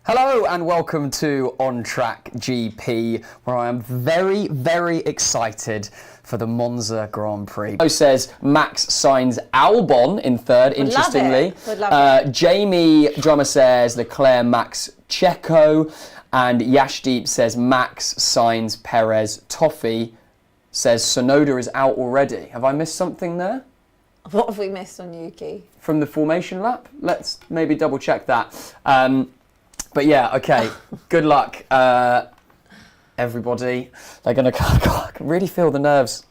Hello and welcome to On Track GP, where I am very, very excited for the Monza Grand Prix. Says Max signs Albon in third, interestingly. Would love it. Jamie Drummer says Leclerc, Max, Checo. And Yashdeep says Max signs Perez. Toffee says Sonoda is out already. Have I missed something there? What have we missed on Yuki? From the formation lap? Let's maybe double check that. But yeah, okay. Good luck, everybody. They're gonna. I can really feel the nerves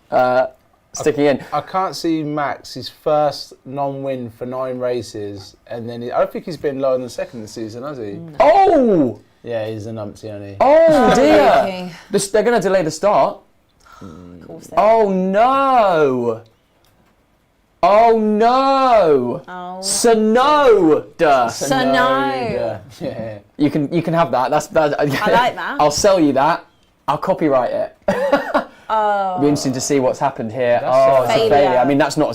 sticking in. I can't see Max, his first non-win for 9 races, and then I don't think he's been lower than second this season, has he? No. Oh! Yeah, he's a numpty, only. Oh dear! Yuki. They're gonna delay the start. Of course they Oh no! Oh no! Oh. Sonoda! Sonoda. Yeah. You can have that. I like that. I'll sell you that. I'll copyright it. Oh. It'll be interesting to see what's happened here. That's It's a failure. failure. I mean, that's not,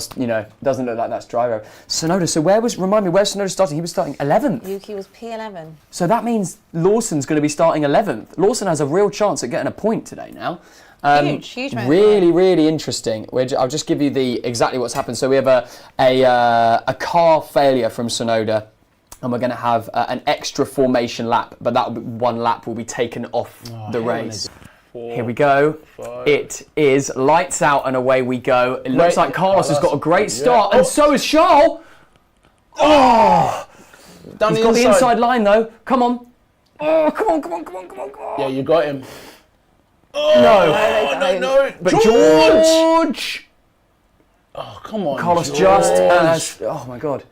doesn't look like that's driver. Sonoda, so remind me, where's Sonoda starting? He was starting 11th. Yuki was P11. So that means Lawson's going to be starting 11th. Lawson has a real chance at getting a point today now. Huge amount of Really, really interesting. I'll just give you exactly what's happened. So we have a car failure from Sonoda, and we're going to have an extra formation lap, but that one lap will be taken off the race. 4, Here we go. 5. It is lights out and away we go. It looks like Carlos has got a great start, Yeah. and so has Charles. Oh! Down He's got the inside line though. Come on. Oh, come on. Yeah, you got him. No. No. But George! Oh, come on, Carlos George. oh my God.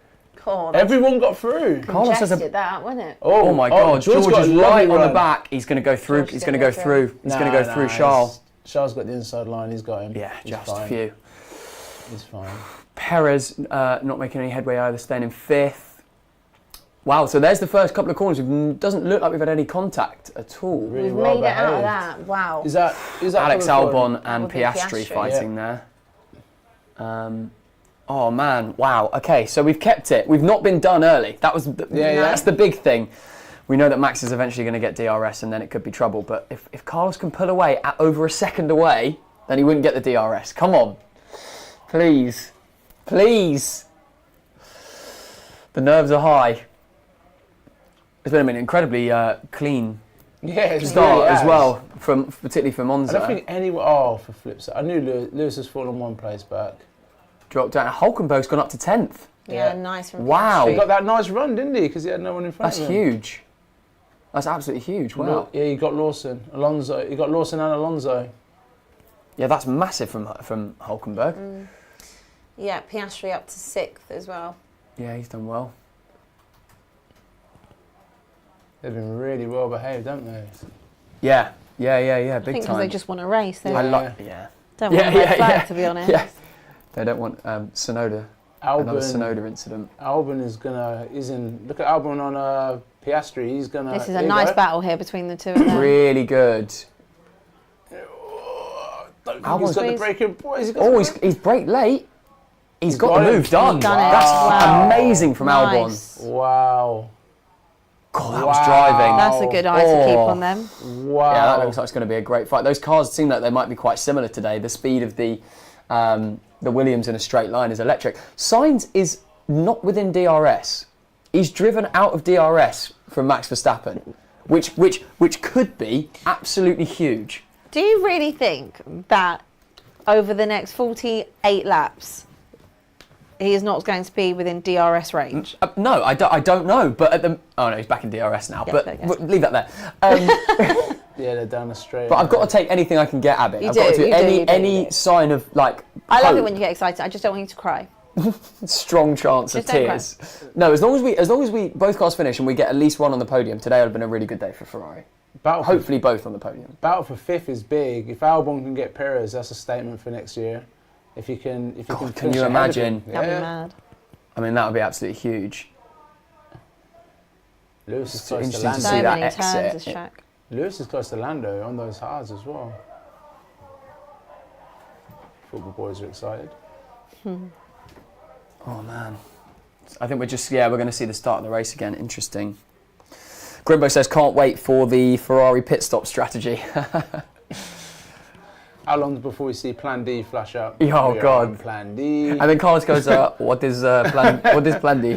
God, Everyone got through. Carlos has congested that, wasn't it? Oh my God, George got is a right lovely on the run. back. He's going to go through. George He's is going to gonna go go through. He's going to go through Charles. Charles got the inside line. He's got him. Yeah, He's just fine. a few. He's fine. Perez not making any headway either, staying in 5th. Wow, so there's the first couple of corners. It doesn't look like we've had any contact at all. Really We've well made it out of behaved. that. Wow. Is that Alex coming Albon forward? and Would be Piastri Piastri. fighting there. Oh man, wow. Okay, so we've kept it. We've not been done early. That's the big thing. We know that Max is eventually going to get DRS, and then it could be trouble. But if Carlos can pull away at over a second away, then he wouldn't get the DRS. Come on, please. The nerves are high. It's been an incredibly clean Yeah, it's start really as has. well, particularly for I Monza. don't think anyone. Oh, for flips. I knew Lewis has fallen 1 place back. Dropped down. Hulkenberg's gone up to 10th. Yeah, Yeah. nice from Wow. He Piastri. got that nice run, didn't he? Because he had no one in front That's of him. huge. That's absolutely huge. Wow. Yeah, you got Lawson, Alonso. You got Lawson and Alonso. Yeah, that's massive from Hulkenberg. Yeah, Piastri up to 6th as well. Yeah, he's done well. They've been really well behaved, haven't they? Yeah, big I think because time. they just want to race. They I Yeah. like. Yeah. don't want a red flag, to be honest. Yeah. They don't want Sonoda. Another Sonoda incident. Albon is gonna. Look at Albon on Piastri. He's gonna. This is there a you nice go. battle here between the two of them. Really good. Don't think Albon's he's got the Squeeze. breaking point. Has he got Oh, the break? he's brake late. He's got got the it. move done. He's done it. That's Wow. amazing from Albon. Nice. Wow. God, that was Wow. driving. That's a good eye to keep Oh. on them. Wow. Yeah, that looks like it's going to be a great fight. Those cars seem like they might be quite similar today. The speed of the Williams in a straight line is electric. Sainz is not within DRS. He's driven out of DRS from Max Verstappen, which could be absolutely huge. Do you really think that over the next 48 laps, he is not going to be within DRS range? No, I don't know. But oh no, he's back in DRS now. Yeah, but there you go. leave that there. Yeah, they're down the straight. But I've got to take anything I can get, Abby. You I've do, got to you do, any you do, any you do. sign of like. I love it hope. when you get excited. I just don't want you to cry. Strong chance of Just don't tears. No, as long as we both cars finish and we get at least one on the podium, today would have been a really good day for Ferrari. Hopefully both on the podium. Battle for 5th is big. If Albon can get Perez, that's a statement for next year. If you can, God, can finish you ahead of imagine? him. That'd Yeah. be mad. I mean, that would be absolutely huge. Lewis is It's close to interesting to Lando. see So that many turns exit. this track. Lewis is close to Lando on those hards as well. Football boys are excited. Oh man, I think we're going to see the start of the race again. Interesting. Grimbo says, can't wait for the Ferrari pit stop strategy. How long before we see Plan D flash up? Oh, We are God. on Plan D. And then Carlos goes, what is plan D?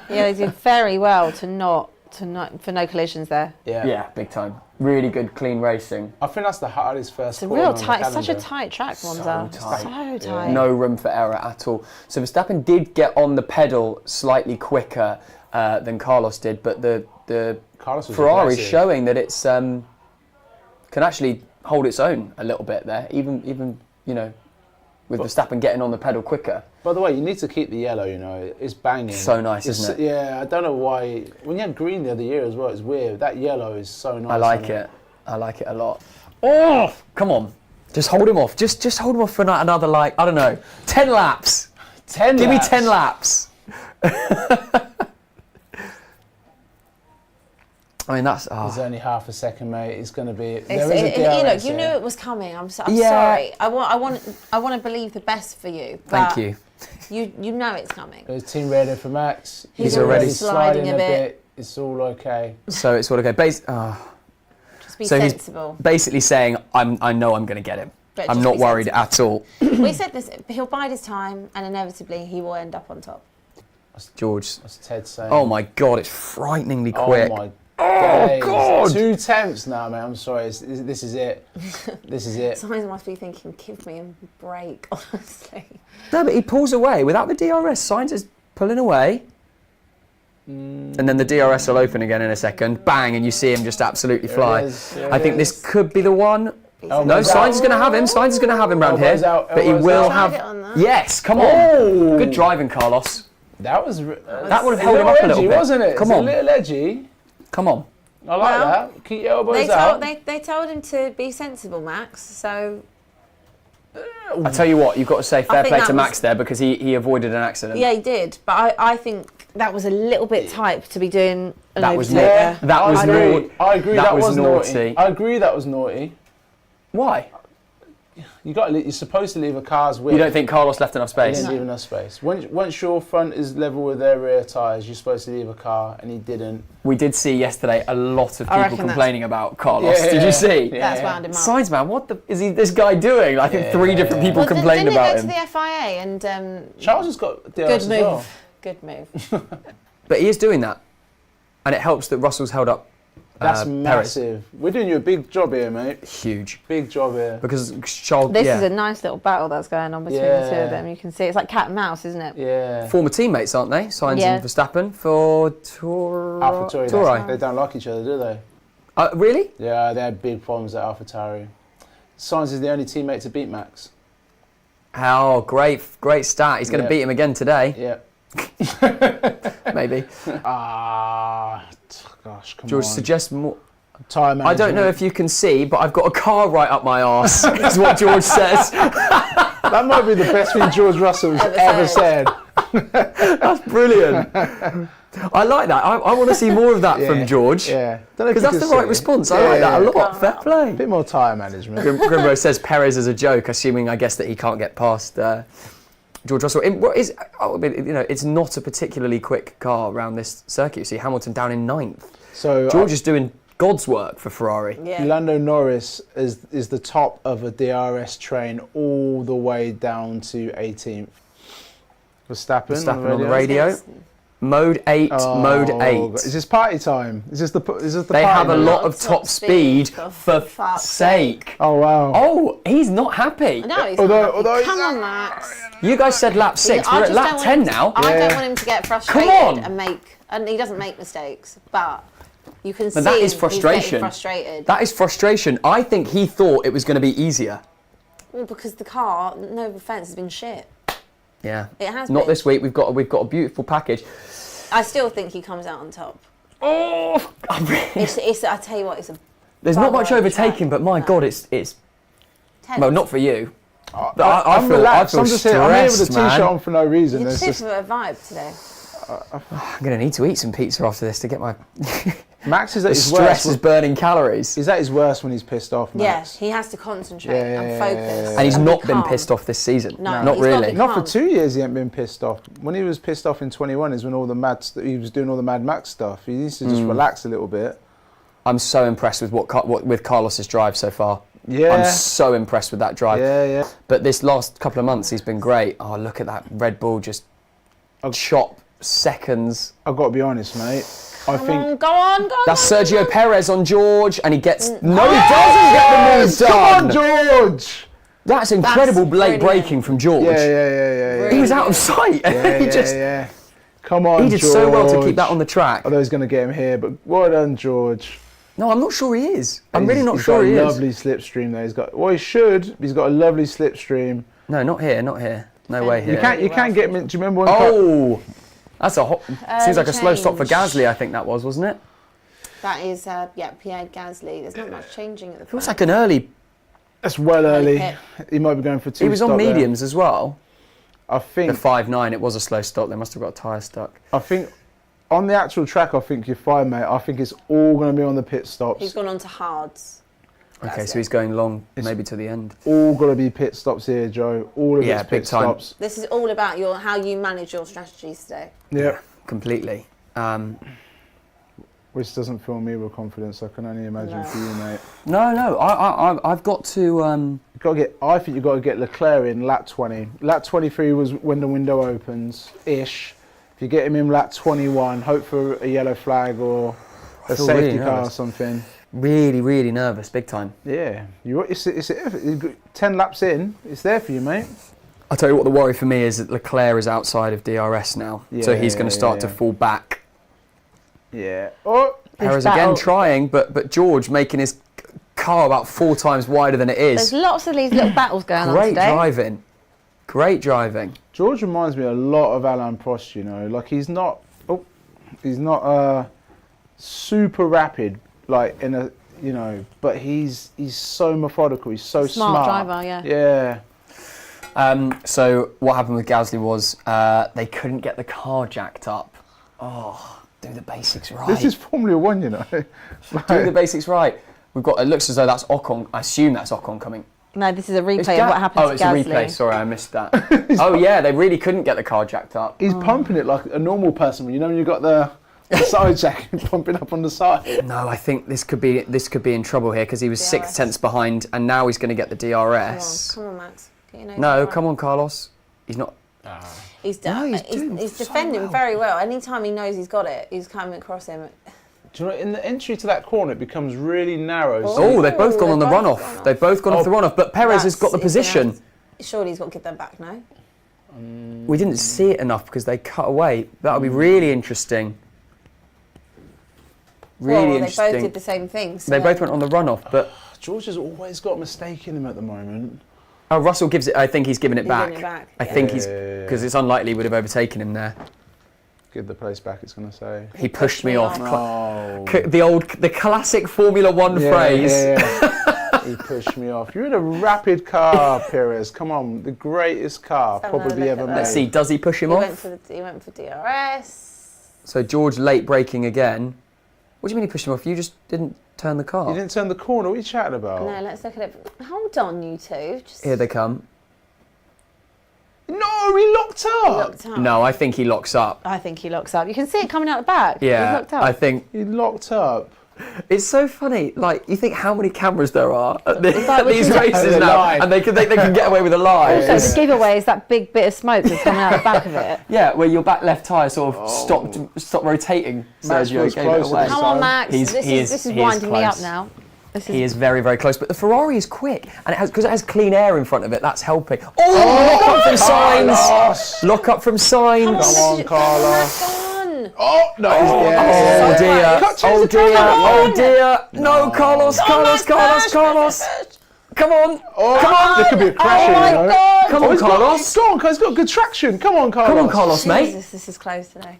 Yeah, they did very well for no collisions there. Yeah. Yeah, big time. Really good, clean racing. I think that's the hardest first It's a corner real on the tight, it's such a calendar. tight track, Monza. tight. So tight. No room for error at all. So Verstappen did get on the pedal slightly quicker than Carlos did, but the Carlos was Ferrari aggressive. showing that it's can actually hold its own a little bit there, even with Verstappen getting on the pedal quicker. By the way, you need to keep the yellow, it's banging. So nice, isn't it? Yeah, I don't know why. When you had green the other year as well, it's weird. That yellow is so nice. I like it. I like it a lot. Oh, come on. Just hold him off. Just hold him off for another, 10 laps. 10 Give laps. me 10 laps. I mean, that's... It's only half a second, mate. It's going to be... You knew it was coming. I'm sorry. I want to believe the best for you. Thank But you. You know it's coming. There's team ready for Max. He's already sliding a bit. It's all okay. So it's all okay. Just be So he's- sensible. Basically saying, I know I'm going to get him. But I'm just not be worried sensible. at all. We said this. He'll bide his time, and inevitably he will end up on top. George. That's Ted saying. Oh my God, it's frighteningly quick. Oh my Oh, God. 2 tenths now, mate. I'm sorry. This is it. This is it. Sometimes I must be thinking, give me a break, honestly. No, but he pulls away without the DRS. Sainz is pulling away. And then the DRS will open again in a second. Bang, and you see him just absolutely fly. I think this could be the one. No, Elbows Sainz out. is going to have him. Sainz is going to have him round here. Elbows out, But he elbows will out. have... Target on that. Yes, come on. Oh. Good driving, Carlos. That was... That would have held him up a little edgy, bit. wasn't it? Come It's on. a little edgy. Come on. I like Well, that. Keep your elbows out. They told him to be sensible, Max. So I tell you what, you've got to say fair think play that to was- Max there because he avoided an accident. yeah, he did. But I think that was a little bit tight to be doing an That was overtake naughty. there. That was I agree. naughty. I agree. That That was was naughty. naughty. I agree. That was naughty. Why? You're supposed to leave a car's width. You don't think Carlos left enough He space? didn't leave enough space. Once your front is level with their rear tyres, you're supposed to leave a car, and he didn't. We did see yesterday a lot of I people reckon that's- complaining about Carlos. Yeah, Did you see? yeah. That's wound him up. Sainz, man, what is this guy doing? I think 3 different people Well, complained didn't about it him. go to the FIA and Charles has got DRS good as move, well. good move. But he is doing that. And it helps that Russell's held up That's Perez. massive. We're doing you a big job here, mate. Huge. Big job here. Because Charles, This yeah, is a nice little battle that's going on between the two Yeah. of them. You can see it's like cat and mouse, isn't it? Yeah. former teammates, aren't they? Sainz Yeah. and Verstappen for Tourai. AlphaTauri. They don't like each other, do they? Really? Yeah, they had big problems at AlphaTauri. Sainz is the only teammate to beat Max. Oh, great stat. He's going to Yeah. beat him again today, Yeah. maybe. Gosh, come George on. suggests more. Time I don't know if you can see, but I've got a car right up my arse, is what George says. that might be the best thing George Russell's ever said. That's brilliant. I like that. I want to see more of that from George. Yeah. Don't know if Because you that's can the right see. response. I like that a lot. Yeah. Fair play. A bit more tyre management. Grimbo says Perez is a joke, assuming, I guess, that he can't get past George Russell. It's not a particularly quick car around this circuit. You see Hamilton down in 9th. So George is doing God's work for Ferrari. Yeah. Lando Norris is the top of a DRS train all the way down to 18th. Verstappen on the radio. Mode 8, Mode 8. Is this party time? Is this the They party have a mode? lot of top speed, for fuck's sake. Oh wow. Oh, he's not happy. No, he's Although- not. although Come he's- on, Max. You guys said lap 6. I We're at just lap don't want 10 him to- now. I Yeah. don't want him to get frustrated on. and he doesn't make mistakes, but you can see But that is he's frustration. getting frustrated. That is frustration. I think he thought it was going to be easier. Well, because the car, no offence, has been shit. Yeah. It has Not been. this week. We've got a beautiful package. I still think he comes out on top. Oh, It's I tell you what, it's a there's not much bugger of a overtaking, track. but my No. God, it's tense. well, not for you. But I'm relaxed. I'm just here. I'm here with a stressed, man. t-shirt on for no reason. You're It's too just for a vibe today. I'm going to need to eat some pizza after this to get my Max is at The his stress worst. is burning calories. He's at his worst when he's pissed off, Max. Yeah, he has to concentrate Yeah, and yeah, focus. And he's be not been calm. pissed off this season. No, not he's not really. been Not for calm. 2 years he ain't been pissed off. When he was pissed off in 21 is when all the he was doing all the Mad Max stuff. He needs to just relax a little bit. I'm so impressed with with Carlos's drive so far. Yeah. I'm so impressed with that drive. Yeah, yeah. But this last couple of months, he's been great. Oh, look at that Red Bull just chop seconds. I've got to be honest, mate. I think Go on. That's Sergio Perez on George, and he gets... No, he doesn't get the move done. Come on, George! That's incredible late brilliant. braking from George. Yeah. He was out of sight. Yeah, he just... yeah. Come on, He did George. so well to keep that on the track. I thought he was going to get him here, but well done, George. No, I'm not sure he is. I'm really not He's sure got he a is. lovely slipstream there. He's got... Well, he should. He's got a lovely slipstream. No, not here, not here. No way here. You can't get him in... Do you remember when... Oh! That's a hot... Seems like a slow stop for change. Gasly, I think that was, wasn't it? That is, Pierre Gasly. There's not much changing at the It was front. like an early... That's well early. pit. He might be going for two. He was on stop there. mediums as well. I The think... 5.9, it was a slow stop. They must have got a tyre stuck. I think... On the actual track, I think you're fine, mate. I think it's all going to be on the pit stops. He's gone on to hards. Okay, That's so he's going long, maybe to the end. All got to be pit stops here, Joe. All of Yeah, it's big pit time. stops. This is all about how you manage your strategies today. Yeah. Completely. Which doesn't fill me with confidence. I can only imagine No. for you, mate. No, I've got to... You've got to get. I think you've got to get Leclerc in lap 20. Lap 23 was when the window opens, ish. If you get him in lap 21, hope for a yellow flag or a feel safety really car or nervous. something. Really, really nervous, big time. Yeah, it's 10 laps in. It's there for you, mate. I'll tell you what the worry for me is that Leclerc is outside of DRS now. So he's going to start to fall back. Yeah. Oh, Perez battle- again trying, but George making his car about 4 times wider than it There's is. lots of these little battles going on Great today. driving. Great driving. George reminds me a lot of Alain Prost. You know, like he's not super rapid, like in a but he's so methodical. He's so Smart driver, yeah. Yeah. So what happened with Gasly was they couldn't get the car jacked up. Oh, do the basics right. This is Formula One, you know. Do the basics right. We've got. It looks as though that's Ocon. I assume that's Ocon coming. No, this is a replay It's of what happened oh, to it's Gasly. a replay. Sorry, I missed that. Oh yeah, they really couldn't get the car jacked up. He's pumping it like a normal person. You know when you've got the side jack pumping up on the side. No, I think this could be in trouble here because he was 6 DRS. tenths behind, and now he's going to get the DRS. Come on, Max. Get your nose No, right. come on, Carlos. He's not. He's, No, he's doing he's so defending well. very well. Anytime he knows he's got it, he's coming across him. Do you know, in the entry to that corner, it becomes really narrow. Oh, they've both gone on the they've both gone runoff. off. They've both gone off the runoff, but Perez has got the That's- he's gonna position. have- Surely he's got to give them back, no? We didn't see it enough because they cut away. That'll be really interesting. Really Well, interesting. they both did the same thing. So They both went on the runoff, but George has always got a mistake in him at the moment. oh, Russell gives it. I think he's giving it He's back. giving it back, I yeah. think he's Yeah. because it's unlikely he would have overtaken him there. Give the place back, it's going to say. He pushed me off. Oh. The classic Formula One phrase. Yeah. He pushed me off. You're in a rapid car, Perez. Come on, the greatest car Let's have another probably look ever at made. that. Let's see. Does he push him he off? went for DRS. So George late braking again. What do you mean he pushed him off? You just didn't turn the car. You didn't turn the corner. What are you chatting about? No, let's look at it. Hold on, you two. Just Here they come. No, he locked up. locked up. No, I think he locks up. I think he locks up. You can see it coming out the back. He's Yeah, locked up. I think He locked up. it's so funny. Like you think how many cameras there are at, like at we these can- races They're now, live. and they can get away with a lie. Also, the giveaway is that big bit of smoke that's coming out the back of it. Yeah, where your back left tyre sort of stopped rotating. Max Sergio was gave it closer away. this Come on, time. Max. This is winding me up close. now. This He is very, very close, but the Ferrari is quick, and because it has clean air in front of it, that's helping. Oh, lock up from Carlos! Sainz! Lock up from Sainz! Come on, This is- Carlos. Come on. Oh, no. Oh yeah. dear! Cut, Oh the dear! camera. Oh dear! No, Carlos! Carlos! Carlos! Come on! Oh, Come on! There could be a crash Oh here, my you know. God. Come Oh, on, he's got- Carlos! Go on, he's got good traction. Come on, Carlos. Come on, Carlos, mate! Jesus, this is close today.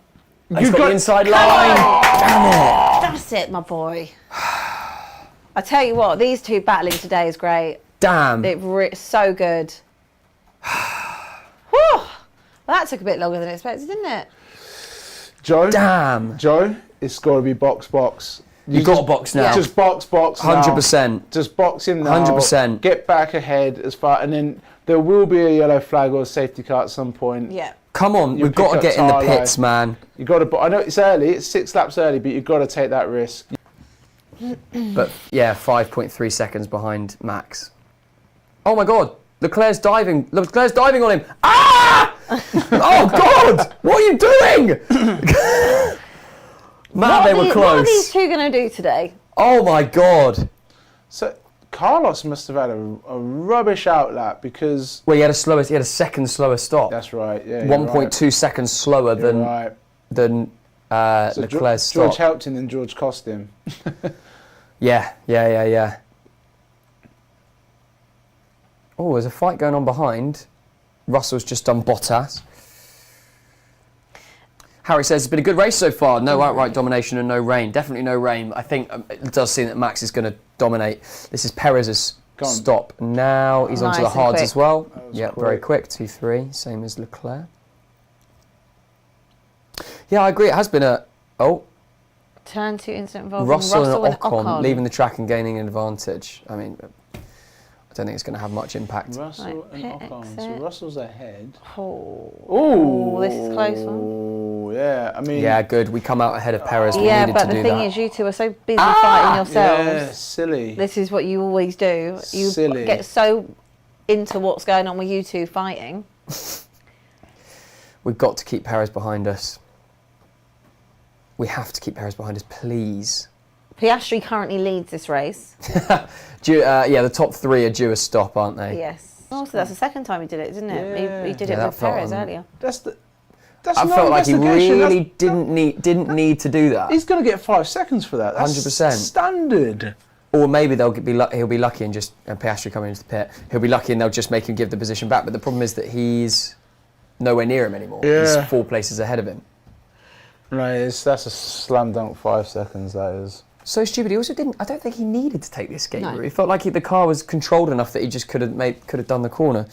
He's got the inside line. Damn it! That's it, my boy. I tell you what, these two battling today is great. Damn! So good. Whew. Well, that took a bit longer than expected, didn't it? Joe, Damn! Joe, it's got to be box. You've got to box now. Just box now. 100%. Just box him now. 100%. Get back ahead as far, and then there will be a yellow flag or a safety car at some point. Yeah. Come on, You'll we've got to pick get up in the Tarlo. pits, man. You got to. I know it's early. It's 6 laps early, but you've got to take that risk. But yeah, 5.3 seconds behind Max. Oh my God, Leclerc's diving. Leclerc's diving on him. Ah! Oh God, what are you doing? Man, they were close. What are these two going to do today? Oh my God. So Carlos must have had a rubbish outlap because. Well, he had a second slower stop. That's right. Yeah. 1.2 seconds slower than So Leclerc's stop. George helped him, and George cost him. Yeah. Oh, there's a fight going on behind. Russell's just done Bottas. Harry says it's been a good race so far. No outright domination and no rain. Definitely no rain. I think it does seem that Max is going to dominate. This is Perez's stop. Now he's onto the hards as well. Yeah, very quick. 2-3, same as Leclerc. Yeah, I agree. It has been a Turn 2 incident involving Russell and and Ocon leaving the track and gaining an advantage. I mean, I don't think it's going to have much impact. Russell and Ocon. So Russell's ahead. Oh, this is close one. Oh, yeah. I mean. Yeah, good. We come out ahead of Perez. We Yeah, needed but to the do thing that. is, you two are so busy fighting yourselves. Yeah, silly. This is what you always do. You Silly. get so into what's going on with you two fighting. We've got to keep Perez behind us. We have to keep Perez behind us, please. Piastri currently leads this race. Yeah, the top 3 are due a stop, aren't they? Yes. Oh, so that's the second time he did it, isn't it? Yeah. He did Yeah, it that with felt Perez earlier. That's I no felt like he investigation. really didn't need to do that. He's going to get 5 seconds for that. That's 100%. standard. Or maybe he'll be lucky and Piastri coming into the pit. He'll be lucky and they'll just make him give the position back. But the problem is that he's nowhere near him anymore. Yeah. He's 4 places ahead of him. No, that's a slam dunk 5 seconds, that is. So stupid. He also didn't. I don't think he needed to take the escape No. route. He felt like the car was controlled enough that he just could have done the corner.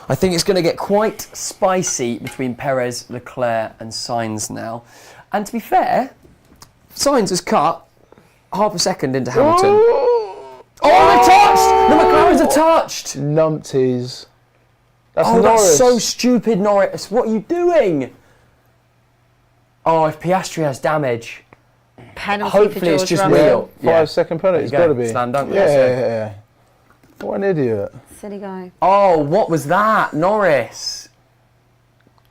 I think it's going to get quite spicy between Perez, Leclerc, and Sainz now. And to be fair, Sainz has cut half a second into Hamilton. Oh, they're touched! The McLarens are touched. Numpties. That's Oh, Norris. that's so stupid, Norris. What are you doing? Oh, if Piastri has damage, Penalty hopefully for George it's just Russell. real. 5 second penalty. It's There you got go. to be. Slam dunk, Yeah, that's it. yeah. What an idiot. Silly guy. Oh, what was that, Norris?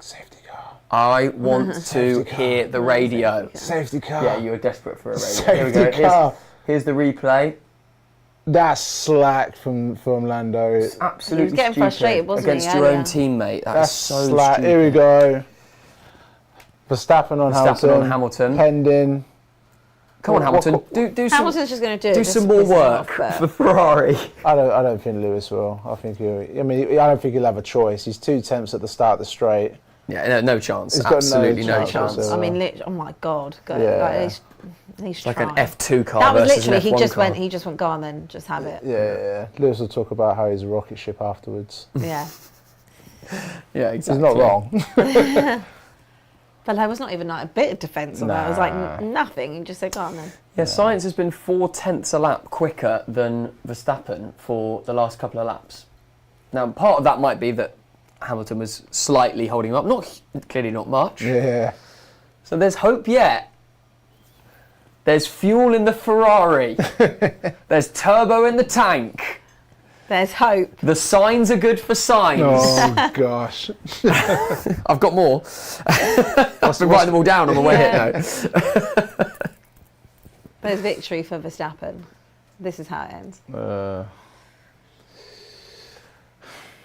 Safety car. I want to Safety car. hear the radio. Safety car. Yeah, you were desperate for a radio. Safety Here we go. car. Here's the replay. That's slack from Lando. It's absolutely He was getting stupid. frustrated, wasn't he, Against your own earlier? teammate. That's That's so slack. stupid. Here we go. Verstappen on Hamilton. Pending. Come on, What- Hamilton. Do some, Hamilton's just going to do some more work for Ferrari. I don't think Lewis will. I don't think he'll have a choice. He's 2 tenths at the start of the straight. Yeah, no chance. He's got no Absolutely no chance chance. whatsoever. I mean, oh my God. Yeah. He's Like trying. an F2 car That was versus literally, an F1 car. he just went, go on then, just have it. Yeah. Lewis will talk about how he's a rocket ship afterwards. Yeah. Yeah, He's exactly. not wrong. But there was not even like a bit of defence on that. It was like Nah. nothing. You just said, go on then. Yeah, Sainz has been 0.4 a lap quicker than Verstappen for the last couple of laps. Now, part of that might be that Hamilton was slightly holding him up, clearly not much. Yeah. So there's hope yet. There's fuel in the Ferrari. There's turbo in the tank. There's hope. The signs are good for signs. Oh gosh. I've got more. I've been writing them all down on my way here now. There's victory for Verstappen. This is how it ends.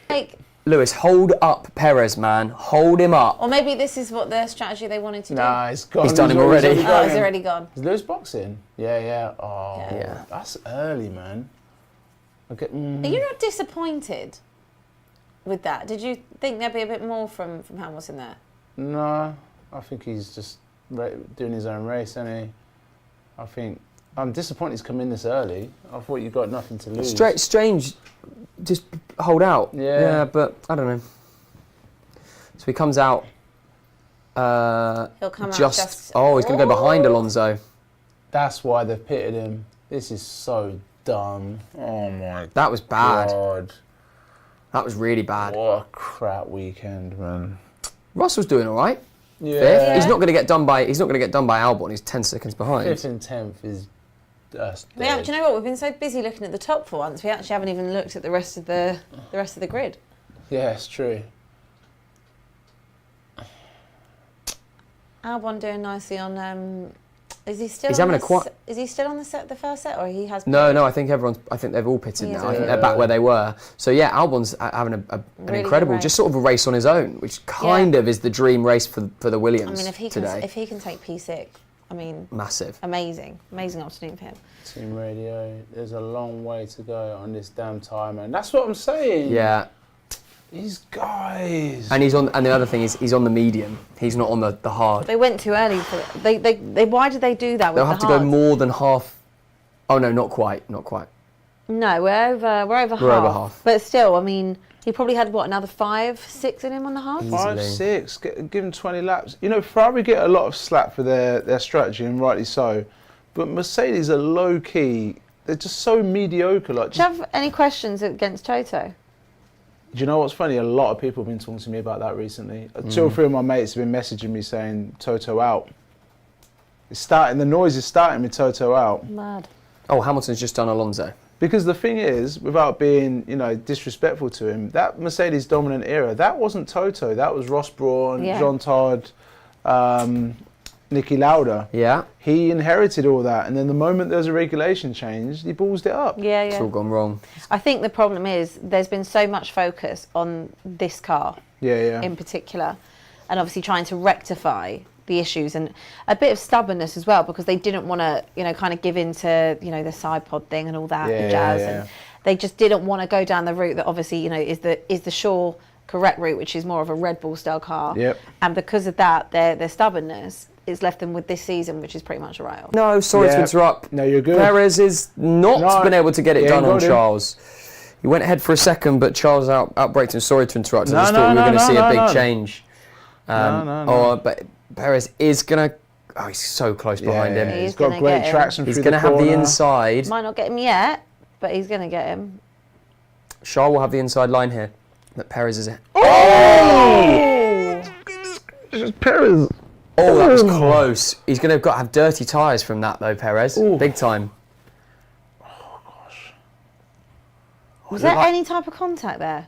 Like, Lewis, hold up Perez, man. Hold him up. or maybe this is what their strategy they wanted to do. Nah, he's gone. He's done him already. Oh, he's already gone. Is Lewis boxing? Yeah. Oh, Yeah. that's early, man. Okay. Are you not disappointed with that? Did you think there'd be a bit more from Hamilton there? No, I think he's just doing his own race, isn't he? I think I'm disappointed he's come in this early. I thought you got nothing to lose. Strange, just hold out. Yeah. But I don't know. So he comes out. He'll come out just. Oh, he's going to go behind Alonso. That's why they've pitted him. This is so dumb. Oh my That was bad. God. That was really bad. What a crap weekend, man. Russell's doing all right. Yeah. Fifth. He's not going to get done by. He's not going to get done by Albon. He's 10 seconds behind. 5th and 10th is just Yeah, dead. but do you know what? We've been so busy looking at the top for once, we actually haven't even looked at the rest of the grid. Yeah, it's true. Albon doing nicely on. Is he still? He's on having the a quite- Is he still on the first set, or he has? No. I think they've all pitted He now. is. I think they're back where they were. So yeah, Albon's having an Really incredible, good just sort of a race on his own, which kind of is the dream race for the Williams I mean, today. if he can take P6, I mean, Massive. amazing afternoon for him. Team radio, there's a long way to go on this damn time, man. That's what I'm saying. Yeah. These guys. And the other thing is he's on the medium. He's not on the hard. They went too early for it. They why did they do that with They'll the have to go hards? more than half. Oh no, not quite. No, we're over half. over half. But still, I mean, he probably had another 5, 6 in him on the hards. 5, Easily. 6, give them 20 laps. You know, Ferrari get a lot of slack for their strategy, and rightly so. But Mercedes are low key. They're just so mediocre. Like, Do you have any questions against Toto? do you know what's funny? A lot of people have been talking to me about that recently. 2 or 3 of my mates have been messaging me saying Toto out. It's starting. The noise is starting with Toto out. Mad. Oh, Hamilton's just done Alonso. Because the thing is, without being, disrespectful to him, that Mercedes dominant era, that wasn't Toto. That was Ross Brawn, Yeah. Jean Todt, Niki Lauda. Yeah. He inherited all that, and then the moment there was a regulation change, he ballsed it up. Yeah, It's all gone wrong. I think the problem is there's been so much focus on this car Yeah. in particular, and obviously trying to rectify the issues, and a bit of stubbornness as well, because they didn't want to, kind of give in to, the side pod thing and all that, Yeah, the jazz, yeah. and they just didn't want to go down the route that obviously, is the sure correct route, which is more of a Red Bull style car. Yep. And because of that, their stubbornness, it's left them with this season, which is pretty much a write-off. No, sorry to Yeah. interrupt. No, you're good. Perez is not No. been able to get it Yeah, done he on got him. Charles. He went ahead for a second, but Charles outbraked him. Sorry to interrupt. I No, just no, thought we were no, going to no, see no, a big no. change. No. But Perez is going to... Oh, he's so close behind him. He's He's got gonna great get him. traction He's through going the to have the corner. inside. Might not get him yet, but he's going to get him. Charles will have the inside line here. But Perez is... It's Perez. Oh, that was close. He's going to have dirty tyres from that, though, Perez. Ooh. Big time. Was there any type of contact there?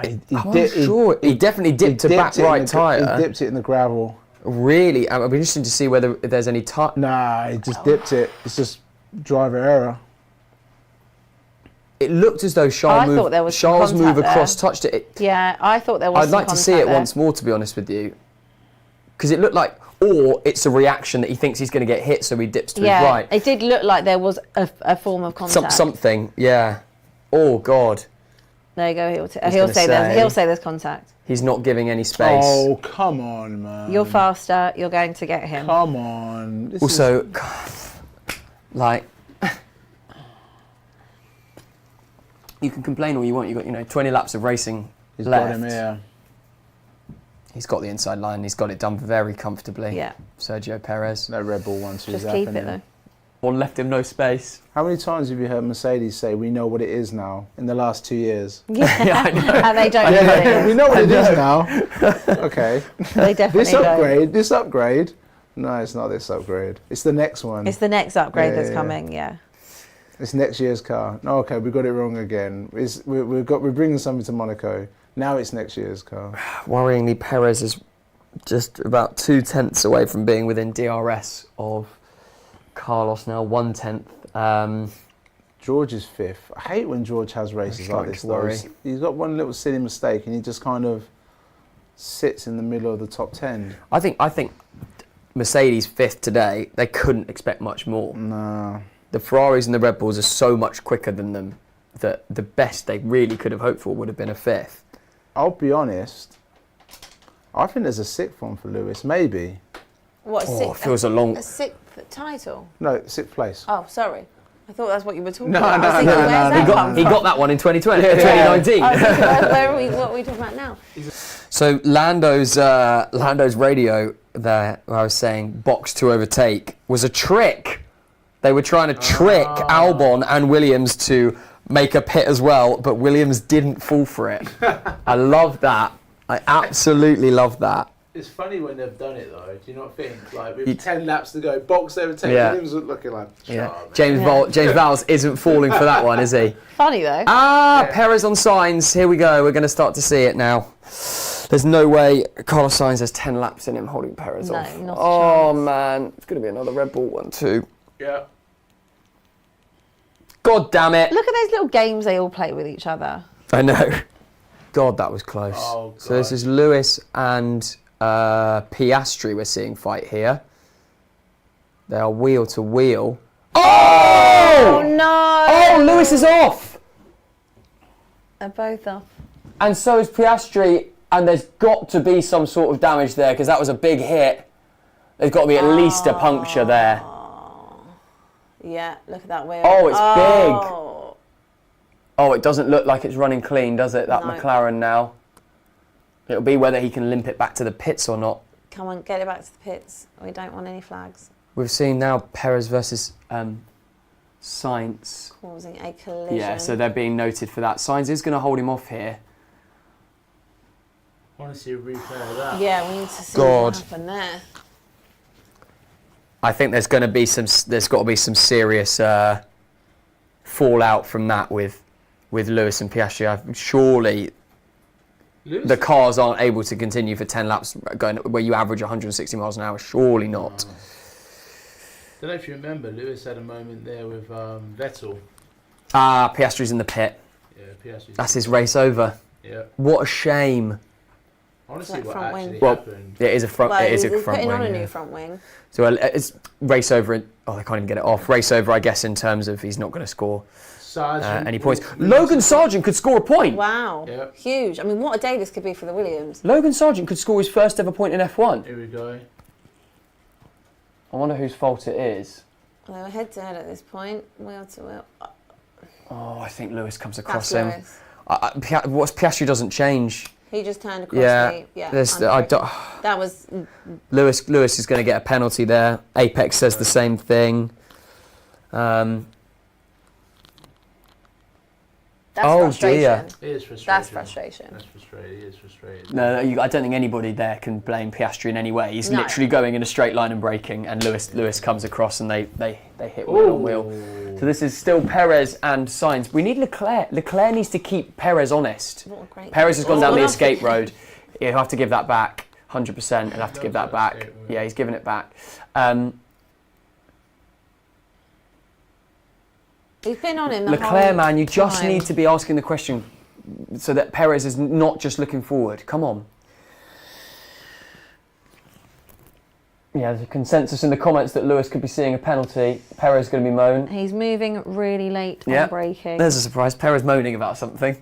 He I'm not sure. He definitely dipped to back it in right the- tyre. He dipped it in the gravel. Really? It'll be interesting to see whether there's any tyre... Nah, he just dipped it. It's just driver error. It looked as though Charles I thought there was some Charles' move contact across there. touched it. Yeah, I thought there was I'd some like to see it contact there. once more, to be honest with you. Because it looked like... Or it's a reaction that he thinks he's going to get hit, so he dips to his right. It did look like there was a form of contact. Something, yeah. Oh, God. There you go. He'll gonna say there's contact. He's not giving any space. Oh, come on, man. You're faster. You're going to get him. Come on. This Also, like... You can complain all you want. You've got, 20 laps of racing He's left. got him here. He's got the inside line. He's got it done very comfortably. Yeah. Sergio Perez. No Red Bull 1-2's Just happening. keep it though. One left him no space. How many times have you heard Mercedes say, we know what it is now, in the last 2 years? Yeah, I know. and they don't know what it We is. know what it is now. Okay. They definitely don't. This upgrade. No, it's not this upgrade. It's the next one. It's the next upgrade that's Yeah. coming. Yeah. It's next year's car. No, okay, we got it wrong again. We're bringing something to Monaco. Now it's next year's car. Worryingly, Perez is just about 2/10 away from being within DRS of Carlos now, 1/10. George is 5th. I hate when George has races like starting this to though. worry. He's got one little silly mistake and he just kind of sits in the middle of the top 10. I think Mercedes 5th today. They couldn't expect much more. Nah. The Ferraris and the Red Bulls are so much quicker than them that the best they really could have hoped for would have been a 5th. I'll be honest. I think there's a 6th one for Lewis, maybe. What? Oh, it feels a long... A 6th title? No, 6th place. Oh, sorry. I thought that's what you were talking No, about. no, I was thinking, no, where's no, that no, come He from? got that one in 2020, Yeah. 2019. I was thinking, what are we talking about now? So Lando's radio there, where I was saying box to overtake, was a trick. They were trying to trick Albon and Williams to make a pit as well, but Williams didn't fall for it. I love that. I absolutely love that. It's funny when they've done it though. Do you not think? Like with 10 laps to go, box overtake. Williams was looking like. James Vowles isn't falling for that one, is he? Funny though. Perez on Sainz. Here we go. We're going to start to see it now. There's no way Carlos Sainz has 10 laps in him holding Perez off. Not a chance. Man, it's going to be another Red Bull one too. Yeah. God damn it. Look at those little games they all play with each other. I know. God, that was close. Oh, God. So this is Lewis and Piastri we're seeing fight here. They are wheel to wheel. Oh no! Oh, Lewis is off! They're both off. And so is Piastri, and there's got to be some sort of damage there because that was a big hit. There's got to be at least a puncture there. Yeah, look at that wheel. Oh, it's big. Oh, it doesn't look like it's running clean, does it, that No. McLaren now? It'll be whether he can limp it back to the pits or not. Come on, get it back to the pits. We don't want any flags. We've seen now Perez versus Sainz. Causing a collision. Yeah, so they're being noted for that. Sainz is going to hold him off here. I want to see a replay of that. Yeah, we need to see God. what happened there. I think there's got to be some serious fallout from that with Lewis and Piastri. Surely Lewis? the cars aren't able to continue for 10 laps going where you average 160 miles an hour. Surely not. Don't know if you remember, Lewis had a moment there with Vettel. Piastri's in the pit. Yeah, Piastri's. That's his race over. Yeah. What a shame. I want to see That what front actually wing. happened. It is a front. Well, it is a he's front putting wing. on a Yeah. new front wing. So it's race over. Oh, they can't even get it off. Race over, I guess, in terms of he's not going to score any points. Logan Sargent could score a point. Wow. Yep. Huge. I mean, what a day this could be for the Williams. Logan Sargent could score his first ever point in F1. Here we go. I wonder whose fault it is. Well, they were head to head at this point. Wheel to wheel. Oh, I think Lewis comes across That's him. Lewis. What's Piastri doesn't change. He just turned across me. Yeah. That was. Lewis is going to get a penalty there. Apex says the same thing. That's Oh, frustration. dear. It is frustrating. That's frustration. That's frustrating. It is frustrating. No, I don't think anybody there can blame Piastri in any way. He's No. literally going in a straight line and braking, and Lewis comes across and they hit wheel on wheel. So this is still Perez and Sainz. We need Leclerc. Leclerc needs to keep Perez honest. What a great Perez has gone down the Oh, escape road. He'll have to give that back. 100%. He'll have to give that back. Yeah, he's giving it back. He's been on him the Leclerc, whole man, you just time. need to be asking the question so that Perez is not just looking forward. Come on. Yeah, there's a consensus in the comments that Lewis could be seeing a penalty. Perez going to be moan. He's moving really late Yeah. on braking. There's a surprise. Perez moaning about something.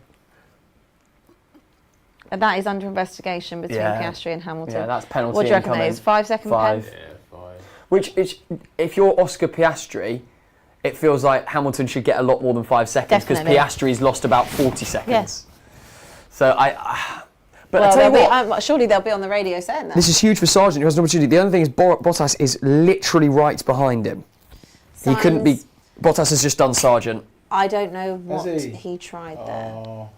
And that is under investigation between Yeah. Piastri and Hamilton. Yeah, that's penalty What do you reckon that incoming. is? 5 second 5. pen? Yeah, 5. Which is, if you're Oscar Piastri, it feels like Hamilton should get a lot more than 5 seconds because Definitely. Piastri's lost about 40 seconds. Yes. So but I Well, tell you what, surely they'll be on the radio saying that. this is huge for Sargent who has an opportunity. The other thing is Bottas is literally right behind him. He couldn't be. Bottas has just done Sargent. I don't know what Has he? he tried there. Oh.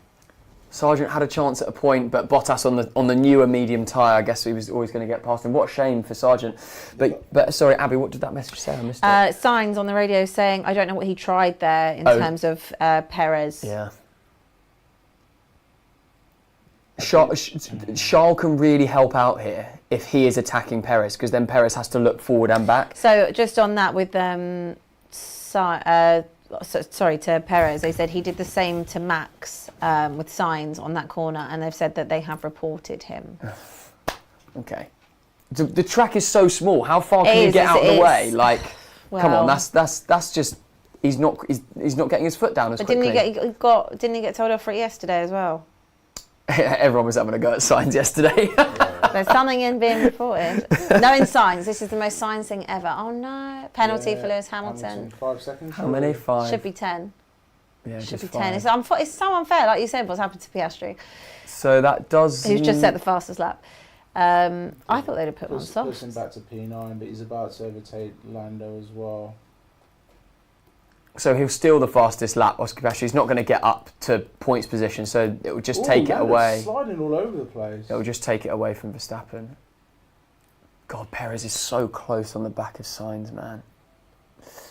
Sargent had a chance at a point, but Bottas on the newer medium tyre, I guess he was always going to get past him. What a shame for Sargent. But sorry, Abby, what did that message say? I missed it. Signs on the radio saying, I don't know what he tried there in terms of Perez. Yeah. Charles can really help out here if he is attacking Perez, because then Perez has to look forward and back. So just on that with sorry, to Perez, they said he did the same to Max with signs on that corner, and they've said that they have reported him. Okay. The track is so small. How far can It you is, get out of the it way? is. Like, come on, Well- that's just he's not getting his foot down as But quickly. didn't he get told off for it yesterday as well? Everyone was having a go at signs yesterday. There's something in being reported. Knowing signs, this is the most signs thing ever. Oh no, penalty for Lewis Hamilton. 5 seconds. How many? 5. Should be 10. Yeah, Should just be 10. 5. It's so unfair, like you said, what's happened to Piastri. So that does. Who's just set the fastest lap. I thought they'd have put him on Pushing soft. back to P9, but he's about to overtake Lando as well. So he'll steal the fastest lap. Oscar Piastri's not going to get up to points position, so it will just take it away. Sliding all over the place. It will just take it away from Verstappen. God, Perez is so close on the back of Sainz, man.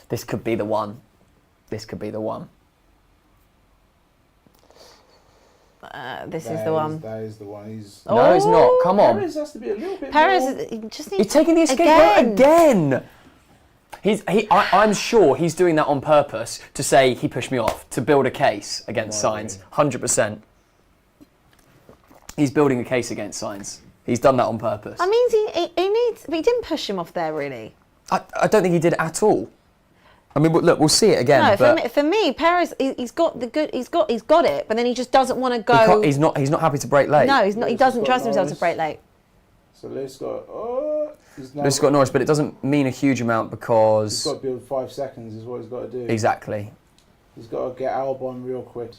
This could be the one. This could be the one. This is the one. That is the one. No, it's not. Come on. Perez has to be a little bit Perez more. just needs He's taking the escape route again. I'm sure he's doing that on purpose to say he pushed me off, to build a case against Sainz. 100%. He's building a case against Sainz. He's done that on purpose. I mean, he needs. But he didn't push him off there, really. I don't think he did at all. I mean, look, we'll see it again. No, but for me, Perez, he's got the good. He's got it, but then he just doesn't want to go. he's not happy to break late. No, he's not. He doesn't trust himself to Norris. break late. So Lewis got. Lewis got Norris, but it doesn't mean a huge amount because He's got to build 5 seconds. Is what he's got to do. exactly. He's got to get Albon real quick.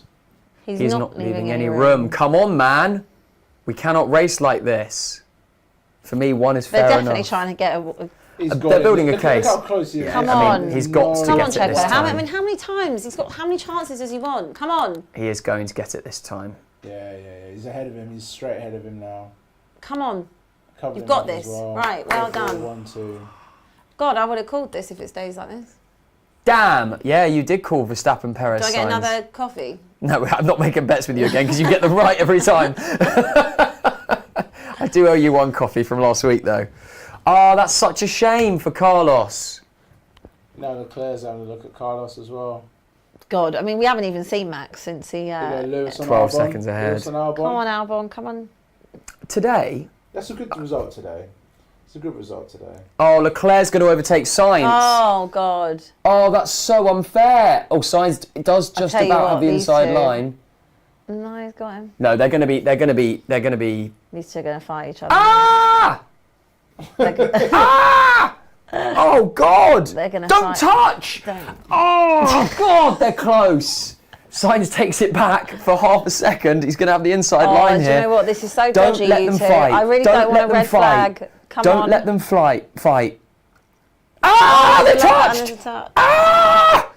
He's not leaving any room. Come on, man. We cannot race like this. For me, one is They're fair definitely enough. trying to get a. They're building a case. Look how close he is. Come I on. mean, he's got to Come get on, it Checo. this time. How many times? He's got how many chances does he want? Come on. He is going to get it this time. Yeah. He's ahead of him. He's straight ahead of him now. Come on. Covered You've him got up as this. well. Right, well done. 1-2. God, I would have called this if it stays like this. Damn. Yeah, you did call Verstappen Perez. Do I get Sainz. another coffee? No, I'm not making bets with you again because you get them right every time. I do owe you one coffee from last week, though. Oh, that's such a shame for Carlos. Now Leclerc's having a look at Carlos as well. God, I mean, we haven't even seen Max since he. Lewis on 12 Albon. seconds ahead. Lewis on Albon. Come on, Albon, come on. Today, That's a good result today. It's a good result today. oh, Leclerc's going to overtake Sainz. Oh, God. Oh, that's so unfair. Oh, Sainz does just tell you about what, have the these inside two- line. No, he's got him. No, they're going to be. These two are going to fight each other. Ah! They're go- Ah! Oh God! They're gonna Don't fight. touch! Don't. Oh God, they're close. Sainz takes it back for half a second. He's going to have the inside line do here. you know what? This is so Don't dodgy, let you them two. fight. I really Don't don't, let want a them red fight. flag. Come Don't on. let them fight. Ah! They're touched! Ah!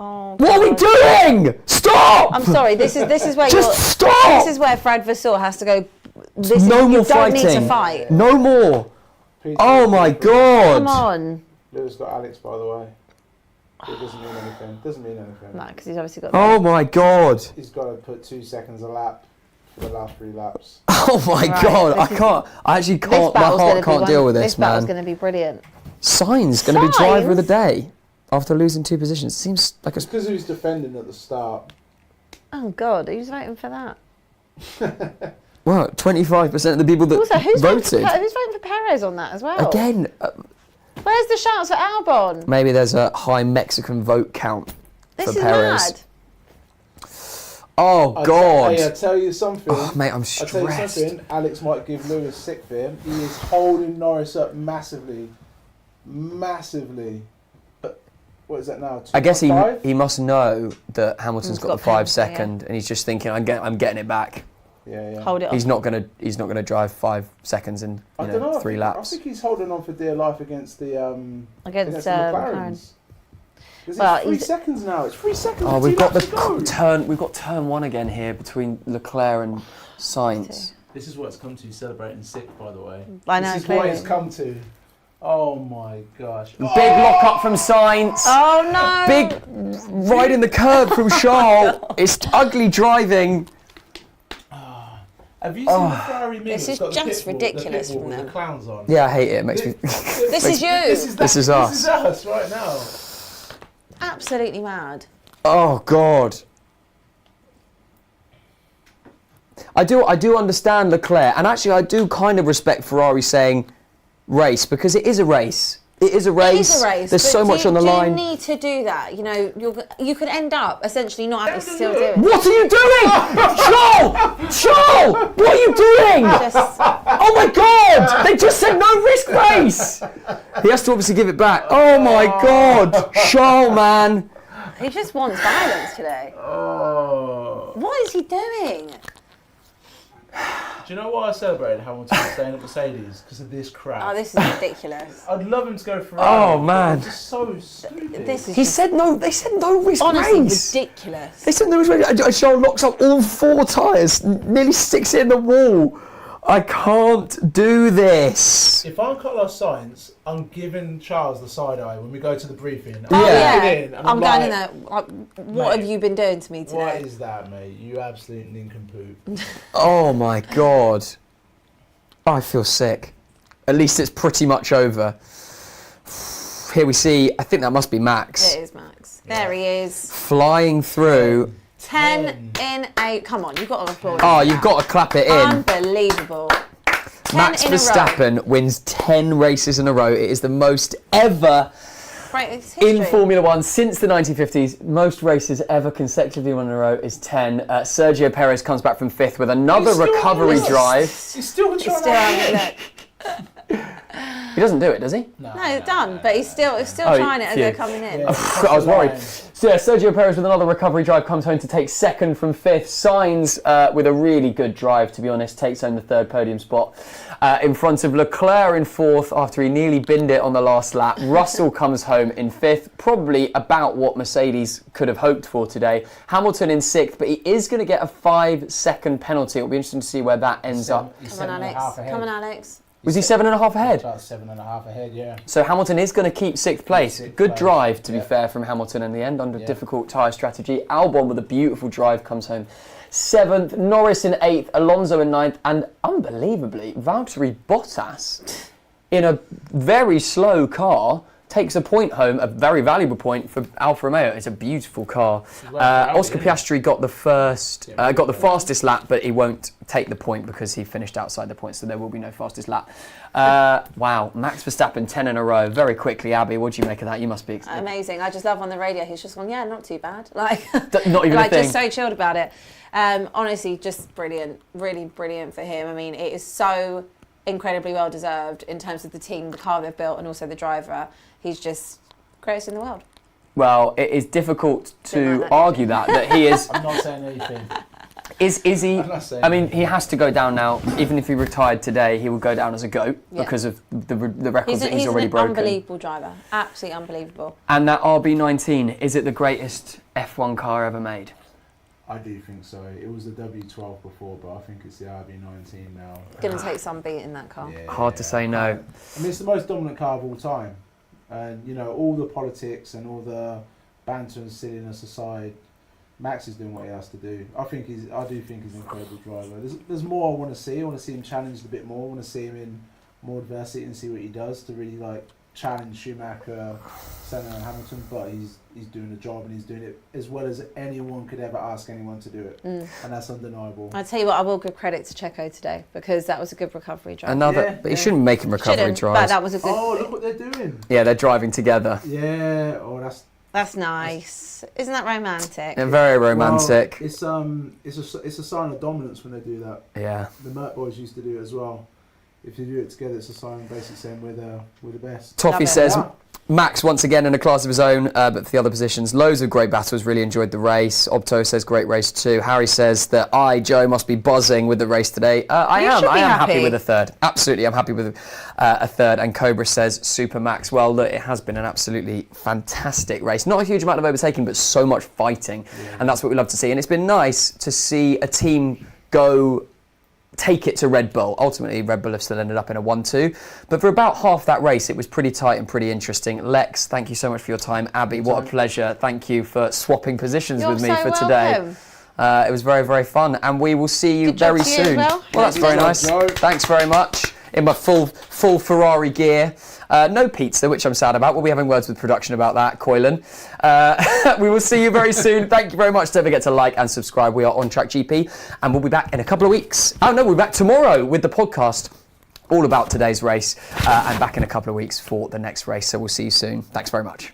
Oh, What are we God. doing? Stop! I'm sorry. This is where Just stop! This is where Fred Vasseur has to go. This No is, more you don't need fighting. to fight. No more. Peter, Oh my God! Come on. Lewis got Alex, by the way. It doesn't mean anything. Doesn't mean anything. No, because he's obviously got. Oh my God! He's got to put 2 seconds a lap for the last 3 laps. Oh my Right, God! this I is- can't. I actually This can't. My battle's heart gonna be can't one- deal with This this, battle's man. going to be brilliant. Sainz going to be driver of the Sainz? day after losing 2 positions. Seems like a. It's because he was defending at the start. Oh God, who's voting for that? Well, 25% of the people that Also, who's voted. who's voting for Perez on that as well? Again, Where's the shouts for Albon? maybe there's a high Mexican vote count This for is Perez. mad. Oh God! I tell you something. Oh, mate, I'm I tell you stressed. something. Alex might give Lewis sick for him. He is holding Norris up massively. But what is that now? I guess 2.5? he must know that Hamilton's He's got got the 5 penalty, second, and he's just thinking, I'm getting it back. Yeah. Hold it on. He's not gonna drive 5 seconds in I don't know. 3 I laps. think he's holding on for dear life against the Against the McLaren. McLarens. Because Well, it's 3 he's- seconds now. It's 3 seconds. Oh, with we've 2 got the laps to go. turn. We've got turn 1 again here between Leclerc and Sainz. This is what it's come to, celebrating sick, by the way. I know, This is what clearly. it's come to. Oh my gosh. Big lock up from Sainz. Oh no! Big right in the curb from Charles. It's ugly driving. Have you seen the Ferrari meme? This that's is got the just pitbull- ridiculous the pitbull from with them. the clowns on. Yeah, I hate it. It makes me. This is you. This is This is us. This is us right now. Absolutely mad. Oh God. I do understand Leclerc, and actually I do kind of respect Ferrari saying race, because it is a race. It is a race. It is a race. There's but so much on the line. Do you need to do that? You know, you could end up essentially not having to still do it. What are you doing? Joel! What are you doing? Just, Oh my God! They just said no risk race! He has to obviously give it back. Oh my God! Charles, man. he just wants violence today. Oh. What is he doing? Do you know why I celebrated Hamilton staying at Mercedes? Because of this crap. Oh, this is ridiculous. I'd love him to go Ferrari. Oh, man. It's just so stupid. This is He just said no. They said no risk honestly race. ridiculous. They said no risk race. Charles locks up all 4 tyres, nearly sticks it in the wall. I can't do this. If I'm Carlos Sainz, I'm giving Charles the side eye when we go to the briefing. Oh, Yeah. yeah. In and I'm like, going in there. Like, what mate, have you been doing to me What today? is that, mate? You absolute nincompoop. Oh my God. I feel sick. At least it's pretty much over. Here we see, I think that must be Max. It is Max. There he is. Flying through. 10 in 8. Come on, you've got to applaud. Oh, him for you've that. got to clap it in. Unbelievable. 10 Max in a row. Verstappen wins 10 races in a row. It is the most ever Right, it's in history. Formula One since the 1950s. Most races ever consecutively won in a row is 10. Sergio Perez comes back from 5th with another He's still recovery on this. drive. He's still trying He's still to having it. He doesn't do it, does he? No, it's done. But he's still Oh, trying it as phew. they're coming in. Yeah. I was worried. So yeah, Sergio Perez with another recovery drive comes home to take 2nd from 5th. Sainz with a really good drive, to be honest, takes home the 3rd podium spot in front of Leclerc in 4th after he nearly binned it on the last lap. Russell comes home in 5th, probably about what Mercedes could have hoped for today. Hamilton in 6th, but he is going to get a 5-second penalty. It'll be interesting to see where that ends up. Come on, Alex. Come on, Alex. Was he 7.5 ahead? About 7.5 ahead, yeah. So Hamilton is going to keep 6th place. Sixth Good place, drive, to be yeah. fair, from Hamilton in the end under Yeah. difficult tyre strategy. Albon with a beautiful drive comes home 7th. Norris in 8th. Alonso in 9th. And unbelievably, Valtteri Bottas in a very slow car takes a point home, a very valuable point for Alfa Romeo. It's a beautiful car. Oscar Piastri got the fastest lap, but he won't take the point because he finished outside the point, so there will be no fastest lap. Wow, Max Verstappen 10 in a row, very quickly. Abby, what do you make of that? You must be Amazing. I just love on the radio. He's just gone, yeah, not too bad. Like, not even like a thing. just so chilled about it. Honestly, just brilliant. Really brilliant for him. I mean, it is so incredibly well deserved in terms of the team, the car they've built, and also the driver. He's just greatest in the world. Well, it is difficult Didn't to like that. argue that he is. I'm not saying anything. Is he? I'm not saying I mean, he has to go down now. Even if he retired today, he will go down as a GOAT Yeah. because of the records that he's He's already an broken. unbelievable driver. Absolutely unbelievable. And that RB19, is it the greatest F1 car ever made? I do think so. It was the W12 before, but I think it's the RB19 now. Going to take some beat in that car. Yeah. Hard to say no. I mean, it's the most dominant car of all time. And, you know, all the politics and all the banter and silliness aside, Max is doing what he has to do. I do think he's an incredible driver. There's more I want to see. I want to see him challenged a bit more. I want to see him in more adversity and see what he does to really, like, challenge Schumacher, Senna and Hamilton, but he's doing the job and he's doing it as well as anyone could ever ask anyone to do it, and that's undeniable. I'll tell you what, I will give credit to Checo today because that was a good recovery drive. But you shouldn't make him recovery Shouldn't, but drives. that was a good. Oh, look what they're doing! Yeah, they're driving together. Yeah, That's nice. Isn't that romantic? They're very romantic. Well, it's a sign of dominance when they do that. Yeah. The Mert boys used to do it as well. If you do it together, it's a sign basically saying we're the best. Toffee Love it. says, Yeah. Max once again in a class of his own, but for the other positions, loads of great battles, really enjoyed the race. Obto says great race too. Harry says that Joe must be buzzing with the race today. I You am should be happy happy. with a third. Absolutely, I'm happy with a third. And Cobra says super Max. Well, look, it has been an absolutely fantastic race. Not a huge amount of overtaking, but so much fighting. Yeah. And that's what we love to see. And it's been nice to see a team take it to Red Bull. Ultimately, Red Bull have still ended up in a 1-2. But for about half that race, it was pretty tight and pretty interesting. Lex, thank you so much for your time. Abby, what a pleasure. Thank you for swapping positions You're with me so for today. welcome. It was very, very fun. And we will see you Good job very to you as soon. well. That's very Good nice. job, Joe. Thanks very much. In my full Ferrari gear. No pizza, which I'm sad about. We'll be having words with production about that, Coylan. We will see you very soon. Thank you very much. Don't forget to like and subscribe. We are On Track GP, and we'll be back in a couple of weeks. Oh no, we'll be back tomorrow with the podcast all about today's race, and back in a couple of weeks for the next race. So we'll see you soon. Thanks very much.